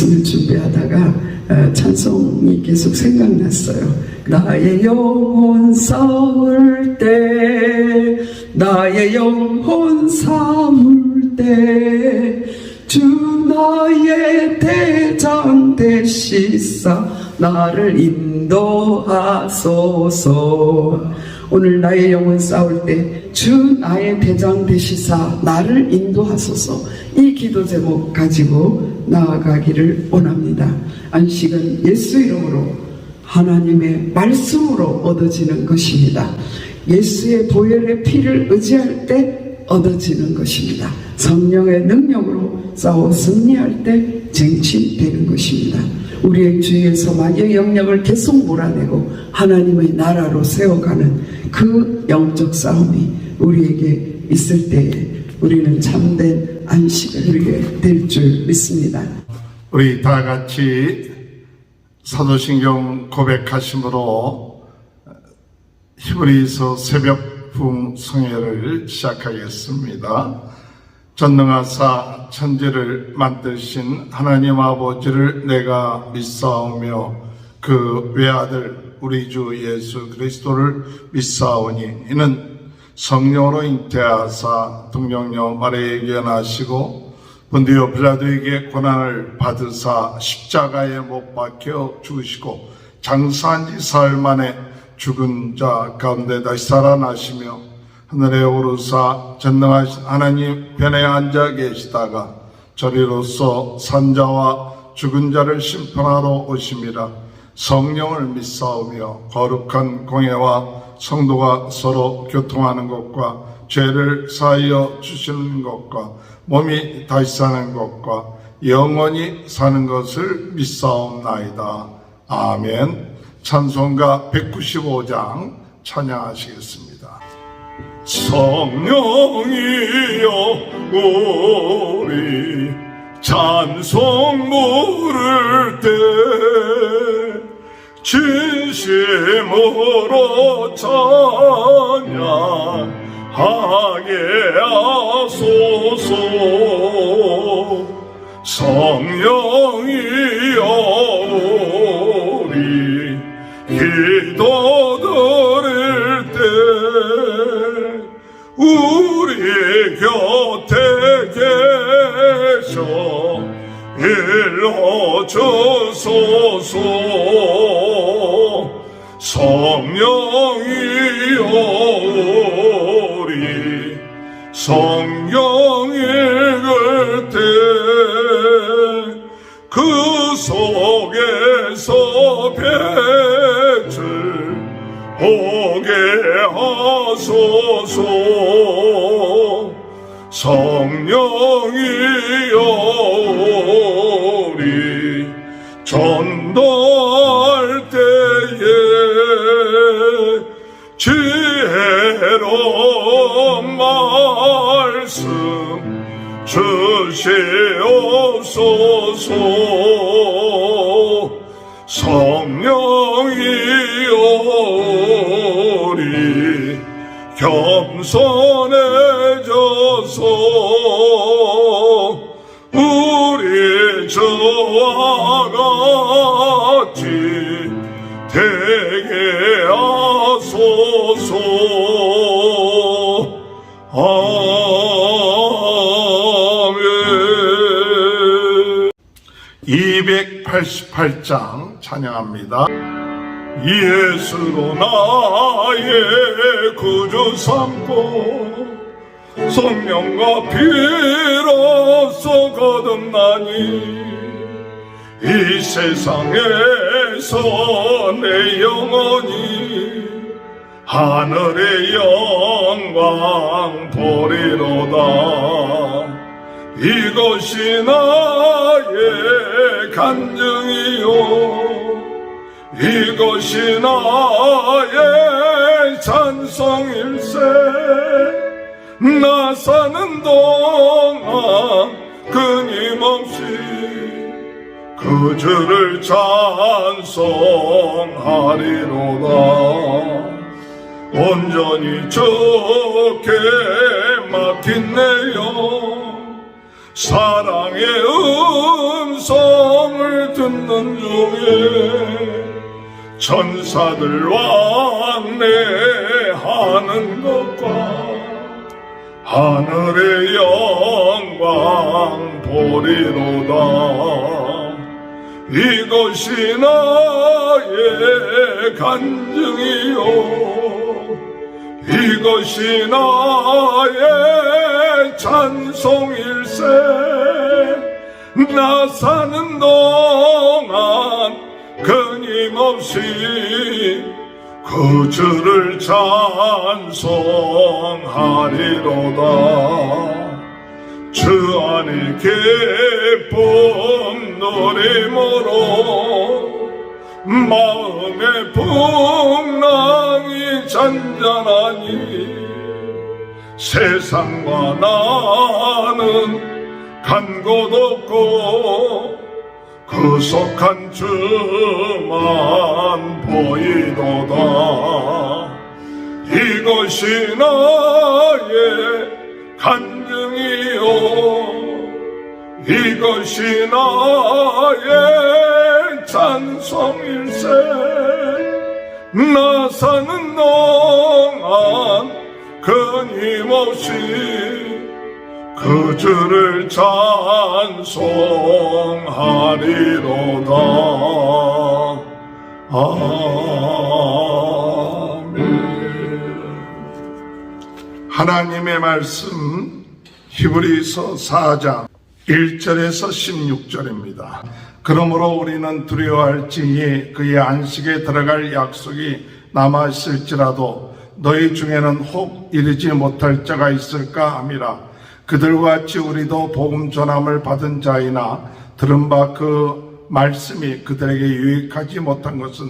말씀을 준비하다가 찬송이 계속 생각났어요. 나의 영혼 싸울 때, 나의 영혼 싸울 때, 주 나의 대장 되시사 나를 인도하소서. 오늘 나의 영혼 싸울 때 주 나의 대장 되시사 나를 인도하소서. 이 기도 제목 가지고 나아가기를 원합니다. 안식은 예수 이름으로 하나님의 말씀으로 얻어지는 것입니다. 예수의 보혈의 피를 의지할 때 얻어지는 것입니다. 성령의 능력으로 싸워 승리할 때 쟁취되는 것입니다. 우리의 주위에서 만유의 영역을 계속 몰아내고 하나님의 나라로 세워가는 그 영적 싸움이 우리에게 있을 때에 우리는 참된 안식을 누리게 될 줄 믿습니다. 우리 다 같이 사도신경 고백하심으로 히브리서 새벽풍 성회를 시작하겠습니다. 전능하사 천지를 만드신 하나님 아버지를 내가 믿사오며 그 외아들 우리 주 예수 그리스도를 믿사오니 이는 성령으로 잉태하사 동정녀 마리아에게 나시고 본디오 빌라도에게 고난을 받으사 십자가에 못 박혀 죽으시고 장사한 지 사흘 만에 죽은 자 가운데 다시 살아나시며 하늘에 오르사 전능하신 하나님 편에 앉아 계시다가 저리로서 산자와 죽은 자를 심판하러 오심이라. 성령을 믿사오며 거룩한 공예와 성도가 서로 교통하는 것과 죄를 사하여 주시는 것과 몸이 다시 사는 것과 영원히 사는 것을 믿사옵나이다. 아멘. 찬송가 195장 찬양하시겠습니다. 성령이여 우리 찬송 부를 때 진심으로 찬양하게 하소서. 성령이여 우리 기도 드릴 때 우리 곁에 계셔 일러주소서. 성령이여 우리 성경 읽을 때 그 속에서 빛을 보게 하소서. 성령이여 우리 전도할 때에 지혜로운 말씀 주시옵소서. 성령이여 우리 겸손해져서 우리 저와 같이 되게 하소서. 아멘. 288장 찬양합니다. 예수로 나의 구주 삼고 성령과 피로써 거듭나니 이 세상에서 내 영혼이 하늘의 영광 보리로다. 이것이 나의 간증이요 이것이 나의 찬송일세. 나 사는 동안 끊임없이 그 주를 찬송하리로다. 온전히 주께 맡긴 내 영 사랑의 음성 음성을 듣는 중에 천사들 왕래하는 것과 하늘의 영광 보리로다. 이것이 나의 간증이요 이것이 나의 찬송일세. 나 사는 동안 끊임없이 그 주를 찬송하리로다. 주 안에 기쁨 누림으로 마음의 풍랑이 잔잔하니 세상과 나는 간 곳 없고 구속한 주만 보이도다. 이것이 나의 간증이요 이것이 나의 찬송일세. 나 사는 동안 끊임없이 그 주를 찬송하리로다. 아멘. 하나님의 말씀 히브리서 4장 1절에서 16절입니다. 그러므로 우리는 두려워할지니 그의 안식에 들어갈 약속이 남아있을지라도 너희 중에는 혹 이르지 못할 자가 있을까 함이라. 그들과 같이 우리도 복음 전함을 받은 자이나 들은 바 그 말씀이 그들에게 유익하지 못한 것은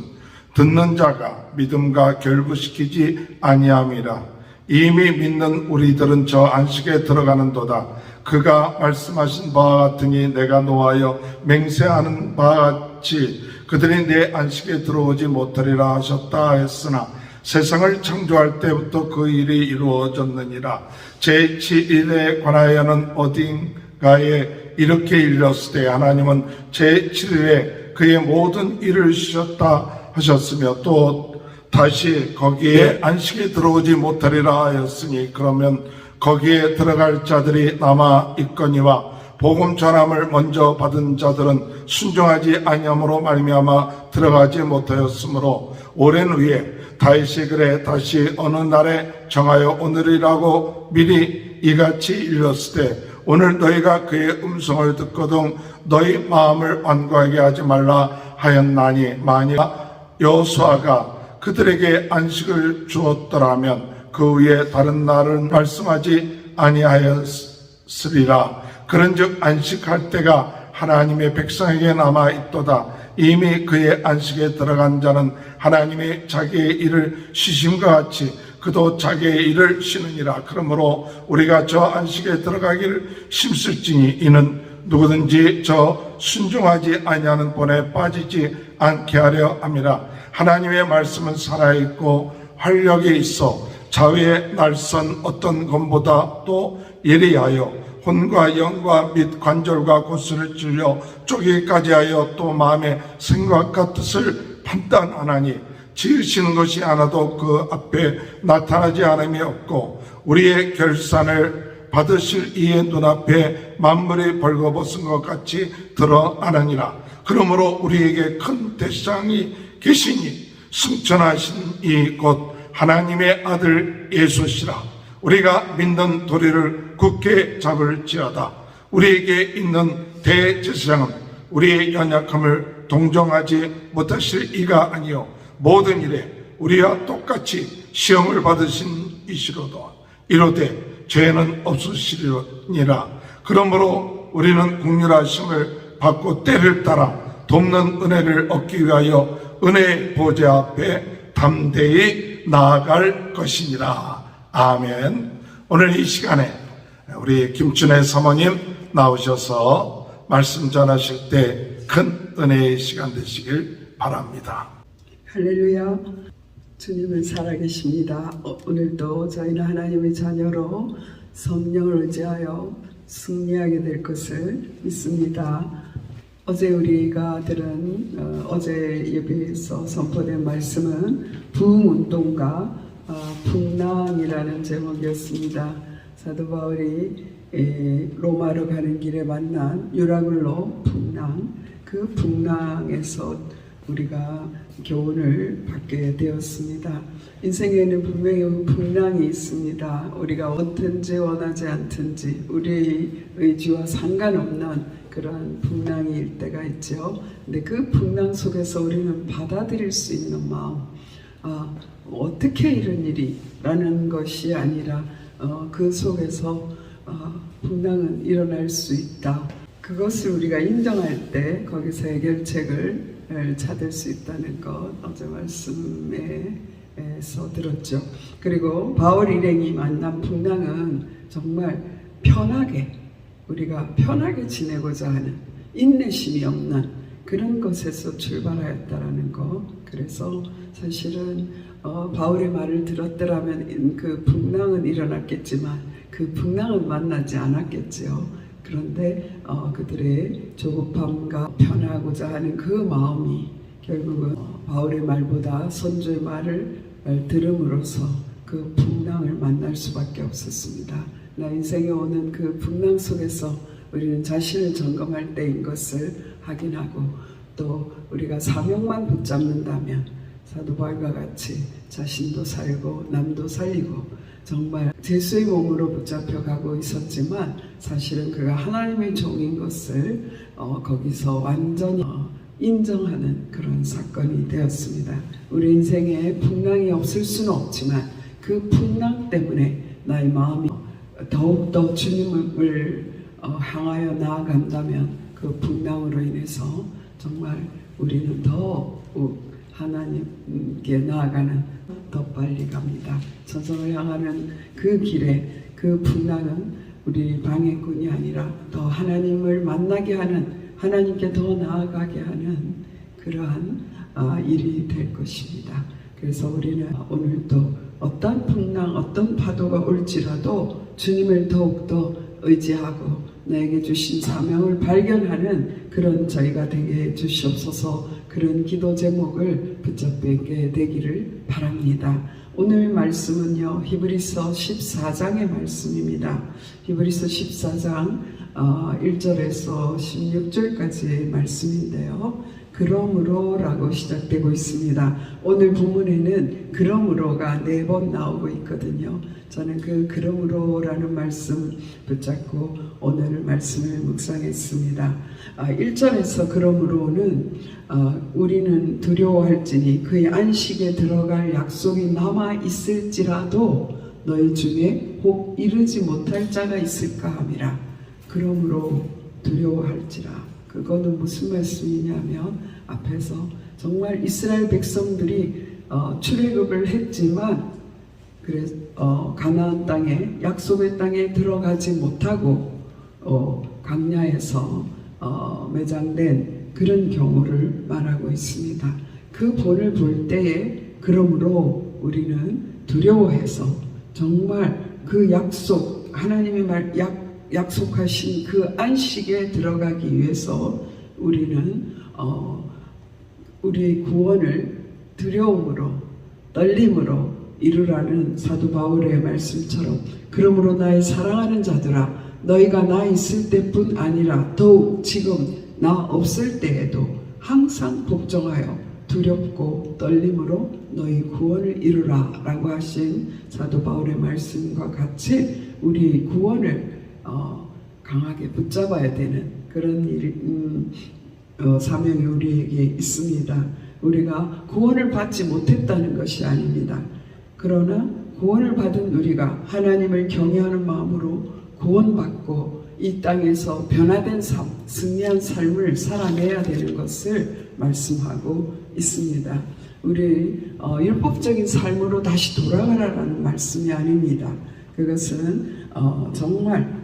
듣는 자가 믿음과 결부시키지 아니함이라. 이미 믿는 우리들은 저 안식에 들어가는도다. 그가 말씀하신 바와 같으니 내가 노하여 맹세하는 바와 같이 그들이 내 안식에 들어오지 못하리라 하셨다 했으나 세상을 창조할 때부터 그 일이 이루어졌느니라. 제7일에 관하여는 어딘가에 이렇게 일렀을 때 하나님은 제7일에 그의 모든 일을 쉬셨다 하셨으며 또 다시 거기에 안식에 들어오지 못하리라 하였으니 그러면 거기에 들어갈 자들이 남아 있거니와 복음 전함을 먼저 받은 자들은 순종하지 아니함으로 말미암아 들어가지 못하였으므로 오랜 후에 다윗이 그래 다시 어느 날에 정하여 오늘이라고 미리 이같이 일렀을 때 오늘 너희가 그의 음성을 듣거든 너희 마음을 완고하게 하지 말라 하였나니 만일 여호수아가 그들에게 안식을 주었더라면 그 위에 다른 날은 말씀하지 아니하였으리라. 그런즉 안식할 때가 하나님의 백성에게 남아 있도다. 이미 그의 안식에 들어간 자는 하나님의 자기의 일을 쉬심과 같이 그도 자기의 일을 쉬느니라. 그러므로 우리가 저 안식에 들어가기를 힘쓸지니 이는 누구든지 저 순종하지 아니하는 본에 빠지지 않게 하려 함이라. 하나님의 말씀은 살아있고 활력이 있어 자위의 날선 어떤 검보다 또 예리하여 혼과 영과 및 관절과 고수를 찔려 쪼개기까지 하여 또 마음의 생각과 뜻을 판단하나니 지으시는 것이 하나도 그 앞에 나타나지 않음이 없고 우리의 결산을 받으실 이의 눈앞에 만물이 벌거벗은 것 같이 드러나느니라. 그러므로 우리에게 큰 대상이 계시니 승천하신 이 곧 하나님의 아들 예수시라. 우리가 믿는 도리를 굳게 잡을지어다. 우리에게 있는 대제사장은 우리의 연약함을 동정하지 못하실 이가 아니요 모든 일에 우리와 똑같이 시험을 받으신 이시로다. 이로되 죄는 없으시리니라. 그러므로 우리는 긍휼하심을 받고 때를 따라 돕는 은혜를 얻기 위하여 은혜의 보좌 앞에 담대히 나아갈 것이니라. 아멘. 오늘 이 시간에 우리 김춘혜 사모님 나오셔서 말씀 전하실 때 큰 은혜의 시간 되시길 바랍니다. 할렐루야. 주님은 살아계십니다. 오늘도 저희는 하나님의 자녀로 성령을 의지하여 승리하게 될 것을 믿습니다. 어제 우리가 들은 어제 예배에서 선포된 말씀은 부흥운동과 풍랑이라는 제목이었습니다. 사도 바울이 로마로 가는 길에 만난 유라굴로 풍랑, 그 풍랑에서 우리가 교훈을 받게 되었습니다. 인생에는 분명히 풍랑이 있습니다. 우리가 어떤지 원하지 않든지 우리의 의지와 상관없는 그런 풍랑일 때가 있죠. 근데 그 풍랑 속에서 우리는 받아들일 수 있는 마음, 어떻게 이런 일이? 라는 것이 아니라 그 속에서 풍랑은 일어날 수 있다. 그것을 우리가 인정할 때 거기서 해결책을 찾을 수 있다는 것 어제 말씀에서 들었죠. 그리고 바울 일행이 만난 풍랑은 정말 우리가 편하게 지내고자 하는 인내심이 없는 그런 것에서 출발하였다라는 것. 그래서 사실은 바울의 말을 들었더라면 그 풍랑은 일어났겠지만 그 풍랑은 만나지 않았겠지요. 그런데 그들의 조급함과 편하고자 하는 그 마음이 결국은 바울의 말보다 선조의 말을 들음으로써 그 풍랑을 만날 수밖에 없었습니다. 나 인생에 오는 그 풍랑 속에서 우리는 자신을 점검할 때인 것을 확인하고 또 우리가 사명만 붙잡는다면 사도 바울과 같이 자신도 살고 남도 살리고 정말 제수의 몸으로 붙잡혀 가고 있었지만 사실은 그가 하나님의 종인 것을 거기서 완전히 인정하는 그런 사건이 되었습니다. 우리 인생에 풍랑이 없을 수는 없지만 그 풍랑 때문에 나의 마음이 더욱더 주님을 향하여 나아간다면 그 풍랑으로 인해서 정말 우리는 더욱 하나님께 나아가는 더 빨리 갑니다. 천성을 향하는 그 길에 그 풍랑은 우리 방해꾼이 아니라 더 하나님을 만나게 하는, 하나님께 더 나아가게 하는 그러한 일이 될 것입니다. 그래서 우리는 오늘도 어떤 풍랑, 어떤 파도가 올지라도 주님을 더욱더 의지하고 나에게 주신 사명을 발견하는 그런 저희가 되게 해 주시옵소서. 그런 기도 제목을 붙잡게 되기를 바랍니다. 오늘 말씀은요, 히브리서 14장의 말씀입니다. 히브리서 14장 1절에서 16절까지의 말씀인데요. 그러므로 라고 시작되고 있습니다. 오늘 본문에는 그러므로가 4번 나오고 있거든요. 저는 그 그러므로라는 말씀 붙잡고 오늘 말씀을 묵상했습니다. 1절에서 그러므로는 우리는 두려워할지니 그의 안식에 들어갈 약속이 남아 있을지라도 너희 중에 혹 이르지 못할 자가 있을까 함이라. 그러므로 두려워할지라. 그거는 무슨 말씀이냐면 앞에서 정말 이스라엘 백성들이 출애굽을 했지만 가나안 땅에 약속의 땅에 들어가지 못하고 광야에서 매장된 그런 경우를 말하고 있습니다. 그 본을 볼 때에 그러므로 우리는 두려워해서 정말 그 약속 하나님의 약속하신 그 안식에 들어가기 위해서 우리는 우리의 구원을 두려움으로 떨림으로 이루라는 사도 바울의 말씀처럼 그러므로 나의 사랑하는 자들아 너희가 나 있을 때뿐 아니라 더욱 지금 나 없을 때에도 항상 복종하여 두렵고 떨림으로 너희 구원을 이루라 라고 하신 사도 바울의 말씀과 같이 우리 구원을 강하게 붙잡아야 되는 그런 사명이 우리에게 있습니다. 우리가 구원을 받지 못했다는 것이 아닙니다. 그러나 구원을 받은 우리가 하나님을 경외하는 마음으로 구원받고 이 땅에서 변화된 삶, 승리한 삶을 살아내야 되는 것을 말씀하고 있습니다. 우리 율법적인 삶으로 다시 돌아가라라는 말씀이 아닙니다. 그것은 정말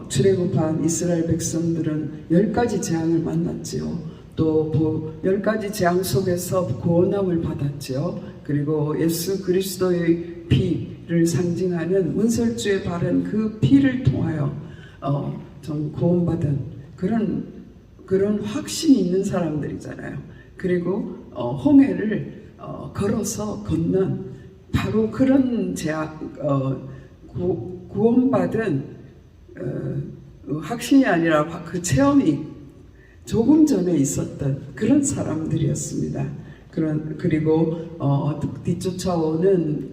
출애굽한 이스라엘 백성들은 10가지 재앙을 만났지요. 또 10가지 재앙 속에서 구원함을 받았지요. 그리고 예수 그리스도의 피를 상징하는 문설주에 바른 그 피를 통하여 좀 구원받은 그런 그런 확신이 있는 사람들이잖아요. 그리고 홍해를 걸어서 건넌 바로 그런 구원받은 확신이 아니라 그 체험이 조금 전에 있었던 그런 사람들이었습니다. 그리고 뒤쫓아오는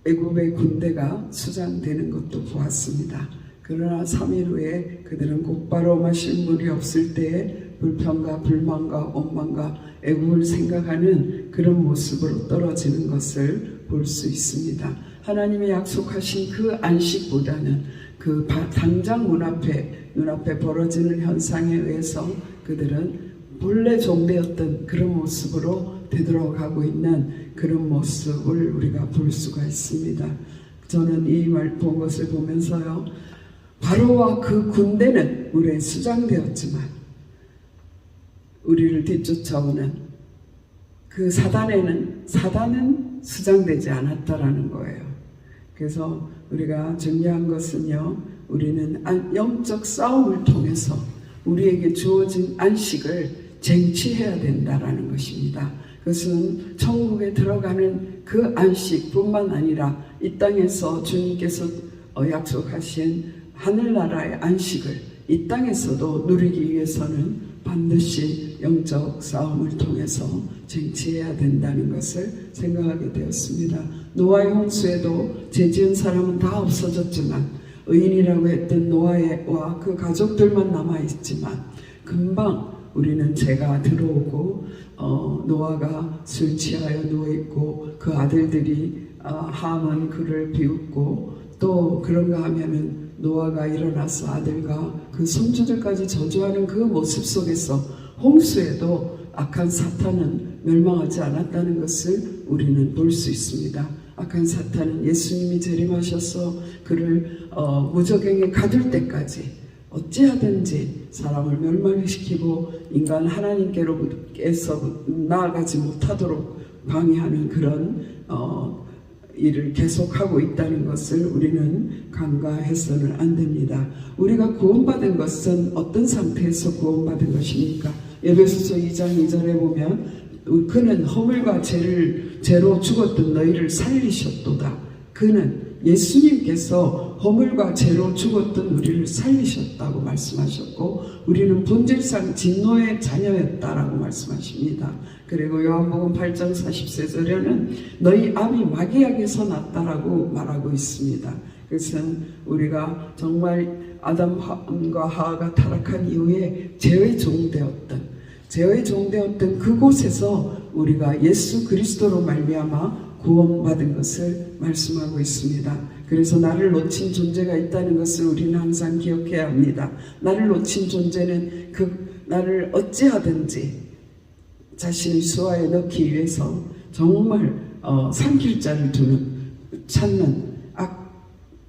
애굽의 군대가 수장되는 것도 보았습니다. 그러나 3일 후에 그들은 곧바로 마실 물이 없을 때에 불평과 불만과 원망과 애국을 생각하는 그런 모습으로 떨어지는 것을 볼 수 있습니다. 하나님이 약속하신 그 안식보다는 그 당장 눈앞에 벌어지는 현상에 의해서 그들은 본래 종되었던 그런 모습으로 되돌아가고 있는 그런 모습을 우리가 볼 수가 있습니다. 저는 이 말 본 것을 보면서요, 바로와 그 군대는 물에 수장되었지만 우리를 뒤쫓아오는 그 사단은 수장되지 않았다라는 거예요. 그래서 우리가 중요한 것은요, 우리는 영적 싸움을 통해서 우리에게 주어진 안식을 쟁취해야 된다라는 것입니다. 그것은 천국에 들어가는 그 안식뿐만 아니라 이 땅에서 주님께서 약속하신 하늘나라의 안식을 이 땅에서도 누리기 위해서는 반드시 영적 싸움을 통해서 쟁취해야 된다는 것을 생각하게 되었습니다. 노아의 홍수에도 죄지은 사람은 다 없어졌지만 의인이라고 했던 노아와 그 가족들만 남아있지만 금방 우리는 죄가 들어오고 노아가 술 취하여 누워있고 그 아들들이 함은 그를 비웃고 또 그런가 하면은 노아가 일어나서 아들과 그 손주들까지 저주하는 그 모습 속에서 홍수에도 악한 사탄은 멸망하지 않았다는 것을 우리는 볼 수 있습니다. 악한 사탄은 예수님이 재림하셔서 그를 무저갱에 가둘 때까지 어찌하든지 사람을 멸망시키고 인간 하나님께로서 나아가지 못하도록 방해하는 그런 일을 계속하고 있다는 것을 우리는 간과해서는 안 됩니다. 우리가 구원받은 것은 어떤 상태에서 구원받은 것입니까? 에베소서 2장 2절에 보면 그는 허물과 죄로 죽었던 너희를 살리셨도다. 그는 예수님께서 허물과 죄로 죽었던 우리를 살리셨다고 말씀하셨고 우리는 본질상 진노의 자녀였다라고 말씀하십니다. 그리고 요한복음 8장 40세절에는 너희 암이 마귀에게서 났다라고 말하고 있습니다. 그래서 우리가 정말 아담과 하와가 타락한 이후에 죄의 종되었던 그곳에서 우리가 예수 그리스도로 말미암아 구원받은 것을 말씀하고 있습니다. 그래서 나를 놓친 존재가 있다는 것을 우리는 항상 기억해야 합니다. 나를 놓친 존재는 나를 어찌하든지 자신의 수하에 넣기 위해서 정말 삼킬 자를 찾는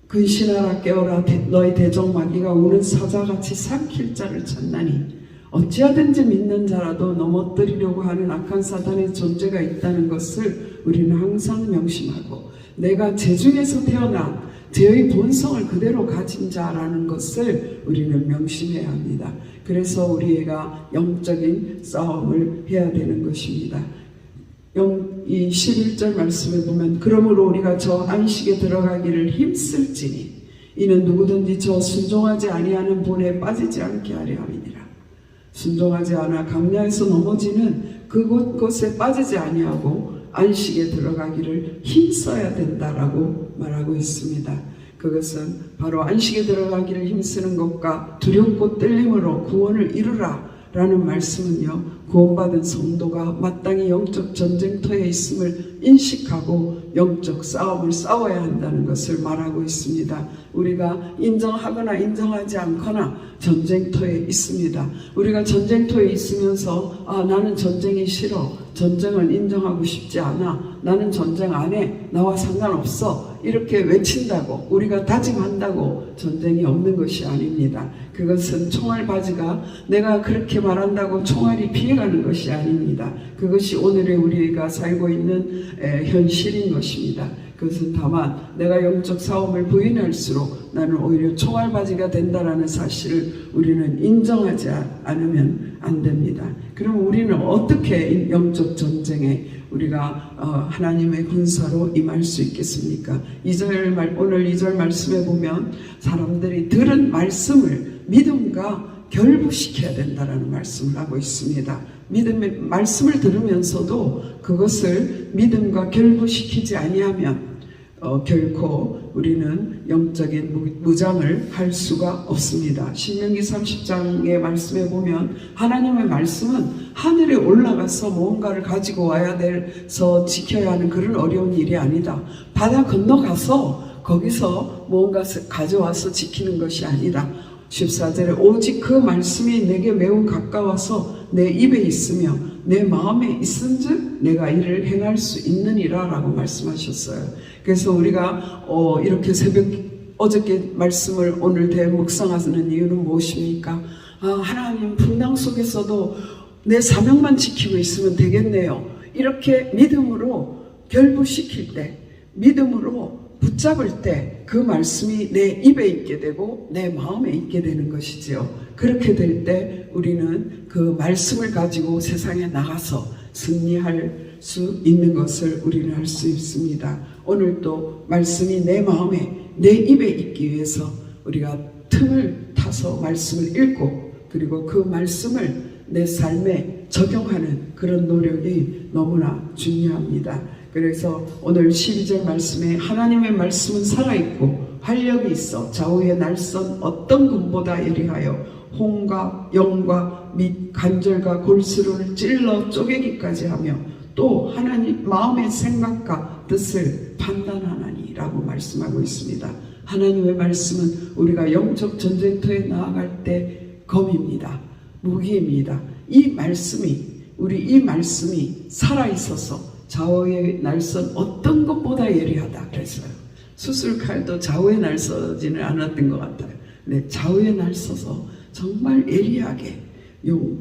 근신하라 깨어라 너희 대적 마귀가 우는 사자같이 삼킬 자를 찾나니 어찌하든지 믿는 자라도 넘어뜨리려고 하는 악한 사단의 존재가 있다는 것을 우리는 항상 명심하고 내가 죄 중에서 태어나 죄의 본성을 그대로 가진 자라는 것을 우리는 명심해야 합니다. 그래서 우리가 영적인 싸움을 해야 되는 것입니다. 이 11절 말씀에 보면 그러므로 우리가 저 안식에 들어가기를 힘쓸지니 이는 누구든지 저 순종하지 아니하는 본에 빠지지 않게 하려 함이니라. 순종하지 않아 강야에서 넘어지는 그곳에 빠지지 아니하고 안식에 들어가기를 힘써야 된다라고 말하고 있습니다. 그것은 바로 안식에 들어가기를 힘쓰는 것과 두렵고 떨림으로 구원을 이루라 라는 말씀은요, 구원받은 성도가 마땅히 영적 전쟁터에 있음을 인식하고 영적 싸움을 싸워야 한다는 것을 말하고 있습니다. 우리가 인정하거나 인정하지 않거나 전쟁터에 있습니다. 우리가 전쟁터에 있으면서 나는 전쟁이 싫어, 전쟁을 인정하고 싶지 않아, 나는 전쟁 안 해, 나와 상관없어 이렇게 외친다고 우리가 다짐한다고 전쟁이 없는 것이 아닙니다. 그것은 총알바지가 내가 그렇게 말한다고 총알이 피해가는 것이 아닙니다. 그것이 오늘의 우리가 살고 있는 현실인 것입니다. 그것은 다만 내가 영적 싸움을 부인할수록 나는 오히려 총알바지가 된다라는 사실을 우리는 인정하지 않으면 안 됩니다. 그럼 우리는 어떻게 영적 전쟁에 우리가 하나님의 군사로 임할 수 있겠습니까? 오늘 2절 말씀에 보면 사람들이 들은 말씀을 믿음과 결부시켜야 된다라는 말씀을 하고 있습니다. 믿음의 말씀을 들으면서도 그것을 믿음과 결부시키지 아니하면 결코 우리는 영적인 무장을 할 수가 없습니다. 신명기 30장의 말씀에 보면 하나님의 말씀은 하늘에 올라가서 무언가를 가지고 와야 돼서 지켜야 하는 그런 어려운 일이 아니다. 바다 건너가서 거기서 무언가 가져와서 지키는 것이 아니다. 14절에 오직 그 말씀이 내게 매우 가까워서 내 입에 있으며 내 마음에 있은즉 내가 이를 행할 수 있느니라 라고 말씀하셨어요. 그래서 우리가 이렇게 어저께 말씀을 오늘 대묵상하는 이유는 무엇입니까? 하나님 분당 속에서도 내 사명만 지키고 있으면 되겠네요. 이렇게 믿음으로 결부시킬 때, 믿음으로 붙잡을 때 그 말씀이 내 입에 있게 되고 내 마음에 있게 되는 것이지요. 그렇게 될 때 우리는 그 말씀을 가지고 세상에 나가서 승리할 수 있는 것을 우리는 할 수 있습니다. 오늘 또 말씀이 내 마음에 내 입에 있기 위해서 우리가 틈을 타서 말씀을 읽고 그리고 그 말씀을 내 삶에 적용하는 그런 노력이 너무나 중요합니다. 그래서 오늘 12절 말씀에 하나님의 말씀은 살아있고 활력이 있어 좌우에 날선 어떤 금보다 예리하여 홍과 영과 및 관절과 골수를 찔러 쪼개기까지 하며 또 하나님 마음의 생각과 뜻을 판단하나니 라고 말씀하고 있습니다. 하나님의 말씀은 우리가 영적 전쟁터에 나아갈 때 검입니다. 무기입니다. 이 말씀이 살아있어서 좌우에 날선 어떤 것보다 예리하다 그랬어요. 수술칼도 좌우에 날서지는 않았던 것 같아요. 근데 좌우에 날서서 정말 예리하게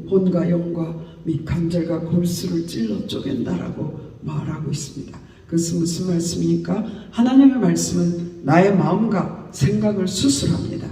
혼과 영과 및 관절과 골수를 찔러 쪼갠다라고 말하고 있습니다. 그것은 무슨 말씀입니까? 하나님의 말씀은 나의 마음과 생각을 수술합니다.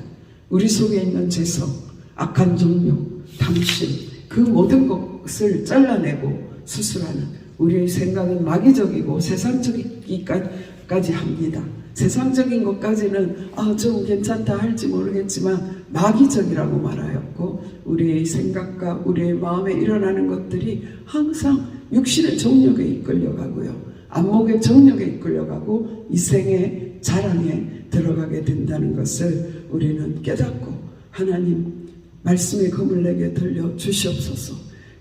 우리 속에 있는 죄성, 악한 종류, 탐심 그 모든 것을 잘라내고 수술하는 우리의 생각은 마귀적이고 세상적이기까지 합니다. 세상적인 것까지는 좀 괜찮다 할지 모르겠지만 마귀적이라고 말하였고 우리의 생각과 우리의 마음에 일어나는 것들이 항상 육신의 정욕에 이끌려가고요. 안목의 정욕에 이끌려가고 이생의 자랑에 들어가게 된다는 것을 우리는 깨닫고 하나님 말씀의 검을 내게 들려 주시옵소서.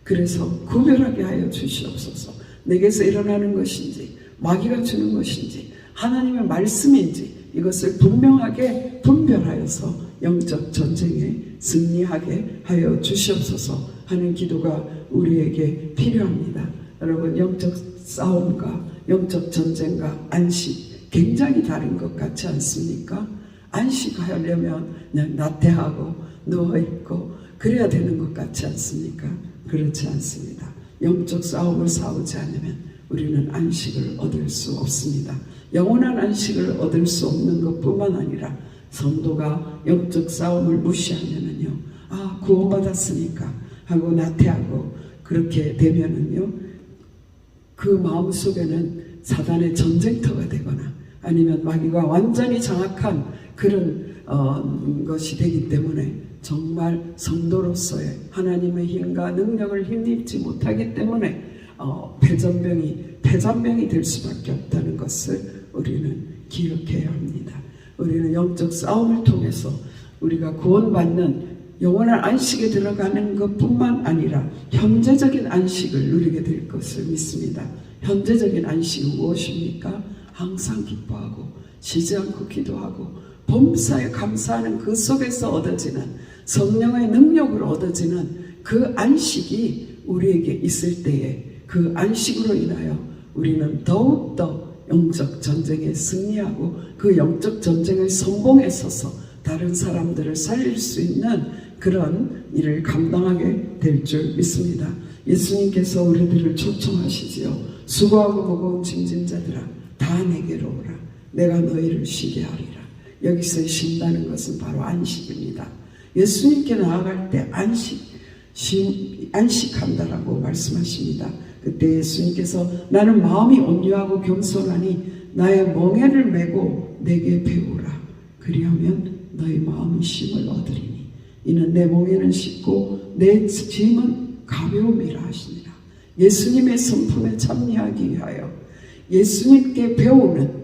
그래서 구별하게 하여 주시옵소서. 내게서 일어나는 것인지 마귀가 주는 것인지 하나님의 말씀인지 이것을 분명하게 분별하여서 영적 전쟁에 승리하게 하여 주시옵소서 하는 기도가 우리에게 필요합니다. 여러분 영적 싸움과 영적 전쟁과 안식 굉장히 다른 것 같지 않습니까? 안식하려면 그냥 나태하고 누워있고 그래야 되는 것 같지 않습니까? 그렇지 않습니다. 영적 싸움을 싸우지 않으면 우리는 안식을 얻을 수 없습니다. 영원한 안식을 얻을 수 없는 것뿐만 아니라 성도가 영적 싸움을 무시하면은요, 구원받았으니까 하고 나태하고 그렇게 되면은요, 그 마음 속에는 사단의 전쟁터가 되거나 아니면 마귀가 완전히 장악한 그런 것이 되기 때문에 정말 성도로서의 하나님의 힘과 능력을 힘입지 못하기 때문에 패잔병이 될 수밖에 없다는 것을 우리는 기억해야 합니다. 우리는 영적 싸움을 통해서 우리가 구원받는 영원한 안식에 들어가는 것뿐만 아니라 현재적인 안식을 누리게 될 것을 믿습니다. 현재적인 안식은 무엇입니까? 항상 기뻐하고 쉬지 않고 기도하고 범사에 감사하는 그 속에서 얻어지는 성령의 능력으로 얻어지는 그 안식이 우리에게 있을 때에 그 안식으로 인하여 우리는 더욱더 영적 전쟁에 승리하고 그 영적 전쟁의 선봉에 서서 다른 사람들을 살릴 수 있는 그런 일을 감당하게 될 줄 믿습니다. 예수님께서 우리들을 초청하시지요. 수고하고 무거운 짐진 자들아 다 내게로 오라. 내가 너희를 쉬게 하리라. 여기서 쉰다는 것은 바로 안식입니다. 예수님께 나아갈 때 안식한다라고 말씀하십니다. 그때 예수님께서 나는 마음이 온유하고 겸손하니 나의 멍에를 메고 내게 배우라. 그리하면 너희 마음이 쉼을 얻으리니 이는 내 멍에는 쉽고 내 짐은 가벼움이라 하시니라. 예수님의 성품에 참여하기 위하여 예수님께 배우는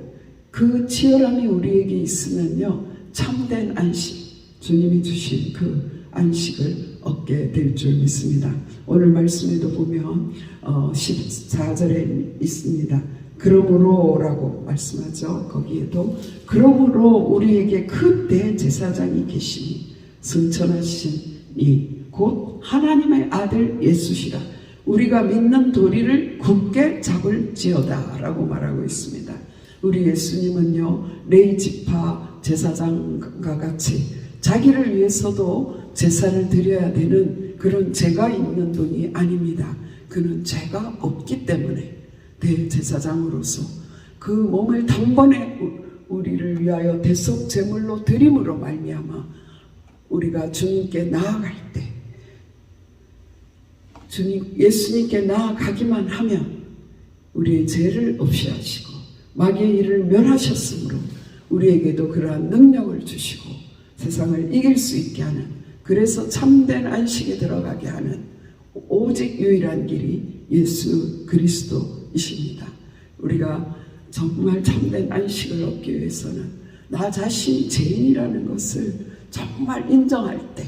그 치열함이 우리에게 있으면요, 참된 안식, 주님이 주신 그 안식을 얻게 될 줄 믿습니다. 오늘 말씀에도 보면 14절에 있습니다. 그러므로라고 말씀하죠. 거기에도 그러므로 우리에게 큰 대제사장이 계시니 승천하신 이 곧 하나님의 아들 예수시라. 우리가 믿는 도리를 굳게 잡을지어다 라고 말하고 있습니다. 우리 예수님은요, 레위지파 제사장과 같이 자기를 위해서도 제사를 드려야 되는 그런 죄가 있는 분이 아닙니다. 그는 죄가 없기 때문에 대제사장으로서 그 몸을 단번에 우리를 위하여 대속 제물로 드림으로 말미암아 우리가 주님께 나아갈 때 예수님께 나아가기만 하면 우리의 죄를 없이 하시고 마귀의 일을 멸하셨으므로 우리에게도 그러한 능력을 주시고 세상을 이길 수 있게 하는, 그래서 참된 안식에 들어가게 하는 오직 유일한 길이 예수 그리스도이십니다. 우리가 정말 참된 안식을 얻기 위해서는 나 자신이 죄인이라는 것을 정말 인정할 때,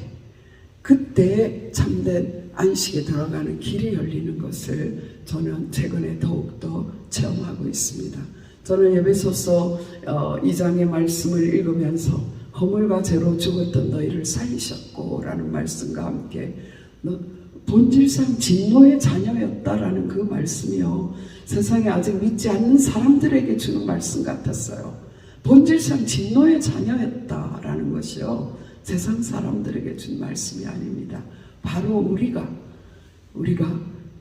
그때 참된 안식에 들어가는 길이 열리는 것을 저는 최근에 더욱더 체험하고 있습니다. 저는 에베소서 2장의 말씀을 읽으면서 허물과 죄로 죽었던 너희를 살리셨고 라는 말씀과 함께 본질상 진노의 자녀였다라는 그 말씀이요, 세상에 아직 믿지 않는 사람들에게 주는 말씀 같았어요. 본질상 진노의 자녀였다라는 것이요, 세상 사람들에게 준 말씀이 아닙니다. 바로 우리가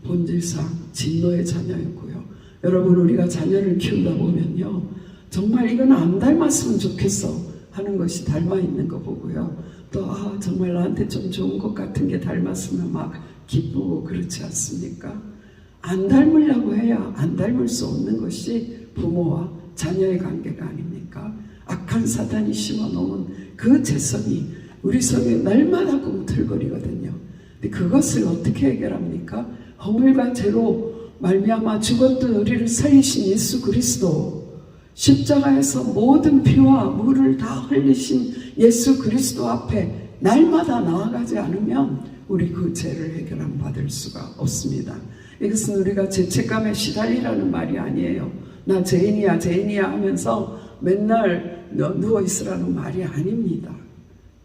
본질상 진노의 자녀였고요. 여러분, 우리가 자녀를 키우다 보면요, 정말 이건 안 닮았으면 좋겠어 하는 것이 닮아 있는 거 보고요, 또 정말 나한테 좀 좋은 것 같은 게 닮았으면 막 기쁘고 그렇지 않습니까? 안 닮으려고 해야 안 닮을 수 없는 것이 부모와 자녀의 관계가 아닙니까? 악한 사단이 심어놓은 그 재성이 우리 속에 날마다 꿈틀거리거든요. 근데 그것을 어떻게 해결합니까? 허물과 죄로 말미암아 죽었던 우리를 살리신 예수 그리스도, 십자가에서 모든 피와 물을 다 흘리신 예수 그리스도 앞에 날마다 나아가지 않으면 우리 그 죄를 해결함 받을 수가 없습니다. 이것은 우리가 죄책감에 시달리라는 말이 아니에요. 나 죄인이야 하면서 맨날 누워있으라는 말이 아닙니다.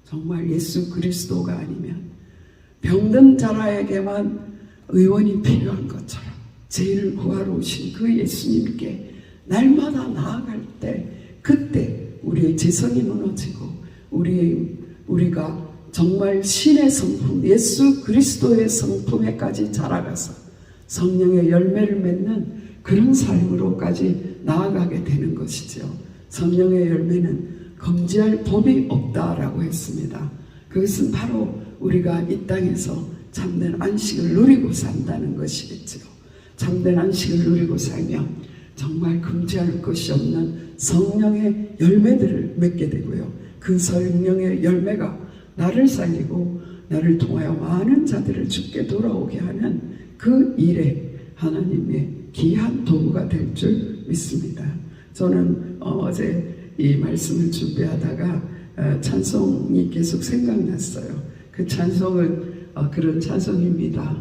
정말 예수 그리스도가 아니면 병든 자라에게만 의원이 필요한 것처럼 죄인을 구하러 오신 그 예수님께 날마다 나아갈 때, 그때 우리의 재성이 무너지고 우리가 정말 신의 성품, 예수 그리스도의 성품에까지 자라가서 성령의 열매를 맺는 그런 삶으로까지 나아가게 되는 것이죠. 성령의 열매는 금지할 법이 없다라고 했습니다. 그것은 바로 우리가 이 땅에서 참된 안식을 누리고 산다는 것이겠죠. 참된 안식을 누리고 살면 정말 금지할 것이 없는 성령의 열매들을 맺게 되고요, 그 성령의 열매가 나를 살리고 나를 통하여 많은 자들을 주께 돌아오게 하는 그 일에 하나님의 귀한 도구가 될 줄 믿습니다. 저는 어제 이 말씀을 준비하다가 찬송이 계속 생각났어요. 그 찬송은 그런 찬송입니다.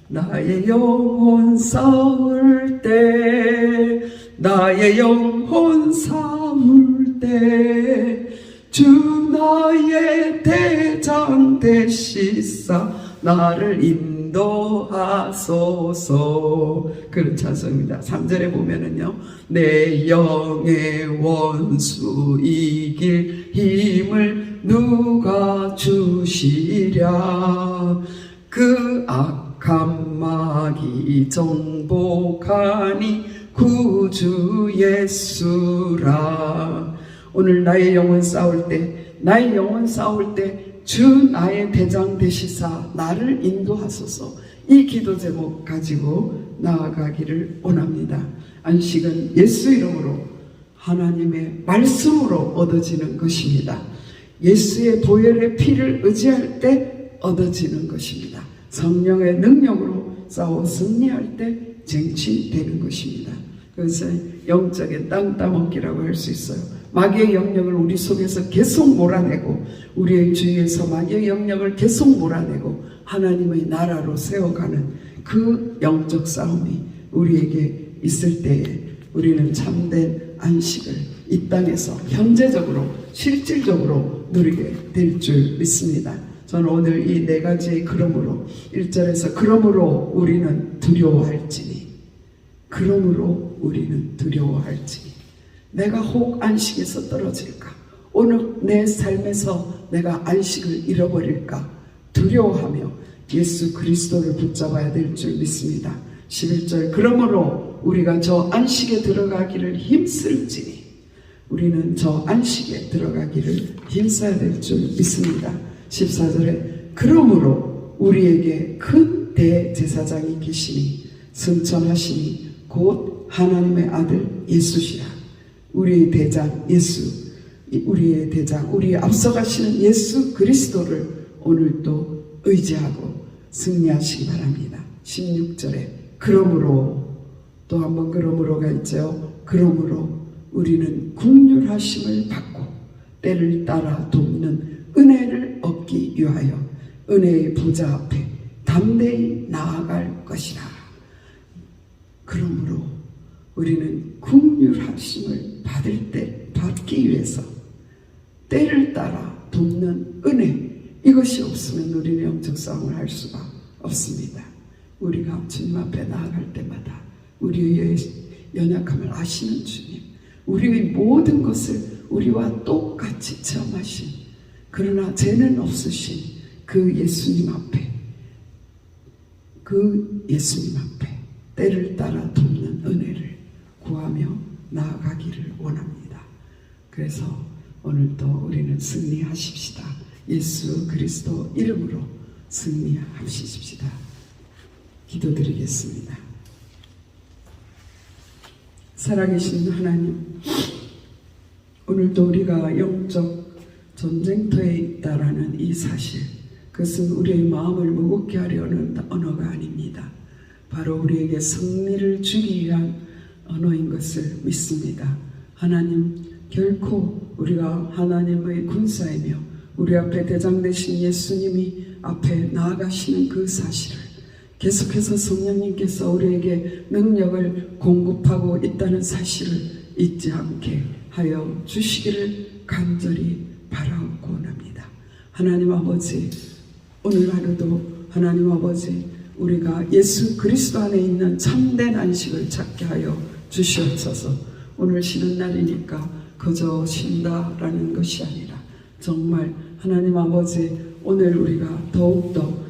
나의 영혼 싸울 때, 나의 영혼 싸울 때, 주 나의 대장 되시사 나를 인도하소서. 그런 찬송입니다. 3절에 보면은요, 내 영의 원수 이길 힘을 누가 주시랴. 그 악한 마귀 정복하니 구주 예수라. 오늘 나의 영혼 싸울 때 주 나의 대장 되시사 나를 인도하소서. 이 기도 제목 가지고 나아가기를 원합니다. 안식은 예수 이름으로 하나님의 말씀으로 얻어지는 것입니다. 예수의 보혈의 피를 의지할 때 얻어지는 것입니다. 성령의 능력으로 싸워 승리할 때 쟁취되는 것입니다. 그것을 영적인 땅 따먹기라고 할 수 있어요. 마귀의 영역을 우리 속에서 계속 몰아내고, 우리의 주위에서 마귀의 영역을 계속 몰아내고 하나님의 나라로 세워가는 그 영적 싸움이 우리에게 있을 때에 우리는 참된 안식을 이 땅에서 현재적으로 실질적으로 누리게 될 줄 믿습니다. 저는 오늘 이 네 가지의 그러므로 1절에서 그러므로 우리는 두려워할지니, 그러므로 우리는 두려워할지니, 내가 혹 안식에서 떨어질까, 오늘 내 삶에서 내가 안식을 잃어버릴까 두려워하며 예수 그리스도를 붙잡아야 될 줄 믿습니다. 11절 그러므로 우리가 저 안식에 들어가기를 힘쓸지니, 우리는 저 안식에 들어가기를 힘써야 될 줄 믿습니다. 14절에 그러므로 우리에게 큰 대제사장이 계시니 승천하시니 곧 하나님의 아들 예수시라. 우리의 대장 예수, 우리의 대장, 우리의 앞서가시는 예수 그리스도를 오늘도 의지하고 승리하시기 바랍니다. 16절에 그러므로, 또 한번 그러므로가 있죠. 그러므로 우리는 긍휼하심을 받고 때를 따라 돕는 은혜를 얻기 위하여 은혜의 보좌 앞에 담대히 나아갈 것이라. 그러므로 우리는 긍휼하심을 받기 위해서 때를 따라 돕는 은혜, 이것이 없으면 우리는 영적 싸움을 할 수가 없습니다. 우리가 주님 앞에 나아갈 때마다 우리의 연약함을 아시는 주님, 우리의 모든 것을 우리와 똑같이 체험하신, 그러나 죄는 없으신 그 예수님 앞에 때를 따라 돕는 은혜를 구하며 나아가기를 원합니다. 그래서 오늘도 우리는 승리하십시다. 예수 그리스도 이름으로 승리하십시다. 기도드리겠습니다. 살아계신 하나님, 오늘도 우리가 영적 전쟁터에 있다라는 이 사실, 그것은 우리의 마음을 무겁게 하려는 언어가 아닙니다. 바로 우리에게 승리를 주기 위한 언어인 것을 믿습니다. 하나님, 결코 우리가 하나님의 군사이며 우리 앞에 대장 되신 예수님이 앞에 나아가시는 그 사실을 계속해서 성령님께서 우리에게 능력을 공급하고 있다는 사실을 잊지 않게 하여 주시기를 간절히 바라옵고 원합니다. 하나님 아버지, 오늘 하루도 하나님 아버지, 우리가 예수 그리스도 안에 있는 참된 안식을 찾게 하여 주시옵소서. 오늘 쉬는 날이니까 그저 쉰다라는 것이 아니라 정말 하나님 아버지, 오늘 우리가 더욱더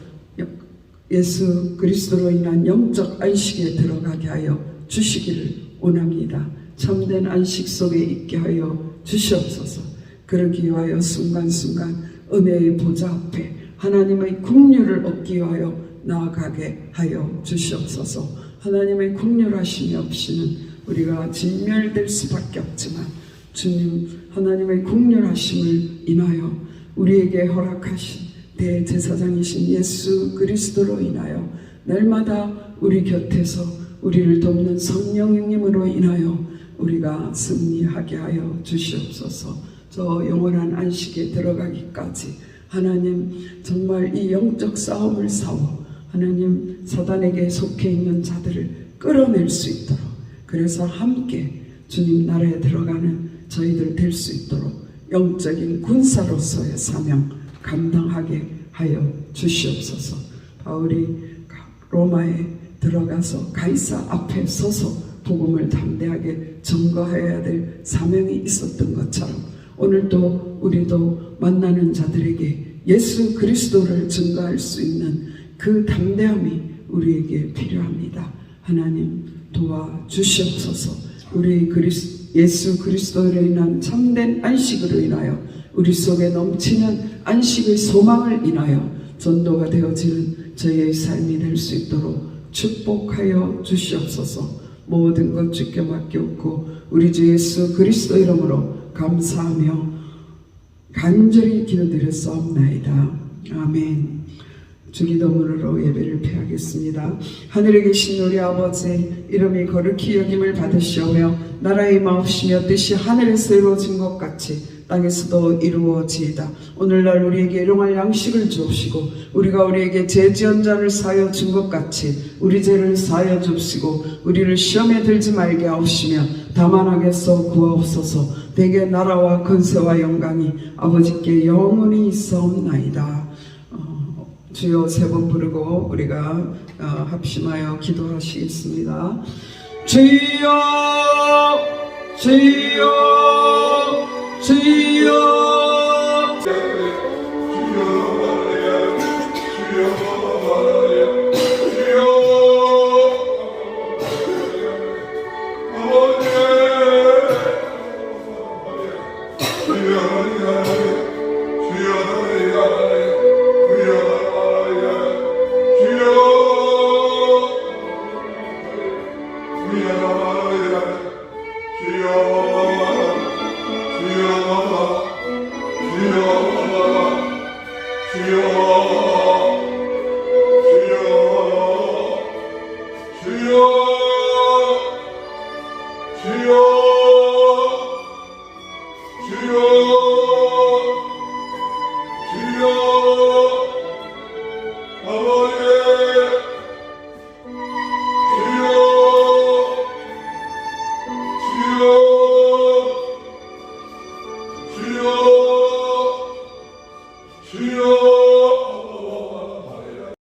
예수 그리스도로 인한 영적 안식에 들어가게 하여 주시기를 원합니다. 참된 안식 속에 있게 하여 주시옵소서. 그러기 위하여 순간순간 은혜의 보좌 앞에 하나님의 긍휼을 얻기 위하여 나아가게 하여 주시옵소서. 하나님의 긍휼하심이 없이는 우리가 진멸될 수밖에 없지만 주님 하나님의 긍휼하심을 인하여 우리에게 허락하신 대제사장이신 예수 그리스도로 인하여 날마다 우리 곁에서 우리를 돕는 성령님으로 인하여 우리가 승리하게 하여 주시옵소서. 저 영원한 안식에 들어가기까지 하나님 정말 이 영적 싸움을 싸워 하나님 사단에게 속해 있는 자들을 끌어낼 수 있도록, 그래서 함께 주님 나라에 들어가는 저희들 될 수 있도록 영적인 군사로서의 사명 감당하게 하여 주시옵소서. 바울이 로마에 들어가서 가이사 앞에 서서 복음을 담대하게 전거해야 될 사명이 있었던 것처럼 오늘도 우리도 만나는 자들에게 예수 그리스도를 증거할 수 있는 그 담대함이 우리에게 필요합니다. 하나님, 도와주시옵소서. 우리 예수 그리스도로 인한 참된 안식으로 인하여 우리 속에 넘치는 안식의 소망을 인하여 전도가 되어지는 저희의 삶이 될 수 있도록 축복하여 주시옵소서. 모든 것 주께 맡겼고 우리 주 예수 그리스도 이름으로 감사하며 간절히 기도드렸사옵나이다. 아멘. 주기도문으로 예배를 폐하겠습니다. 하늘에 계신 우리 아버지, 이름이 거룩히 여김을 받으시오며 나라의 마옵시며 뜻이 하늘에서 이루어진 것 같이 땅에서도 이루어지이다. 오늘날 우리에게 일용할 양식을 주옵시고 우리가 우리에게 죄 지은 자를 사하여 준 것 같이 우리 죄를 사하여 주옵시고 우리를 시험에 들지 말게 하옵시며 다만 악에서 구하옵소서. 대개 나라와 권세와 영광이 아버지께 영원히 있사옵나이다. 주여 세 번 부르고 우리가 합심하여 기도하시겠습니다. 주여 주여 주여 주여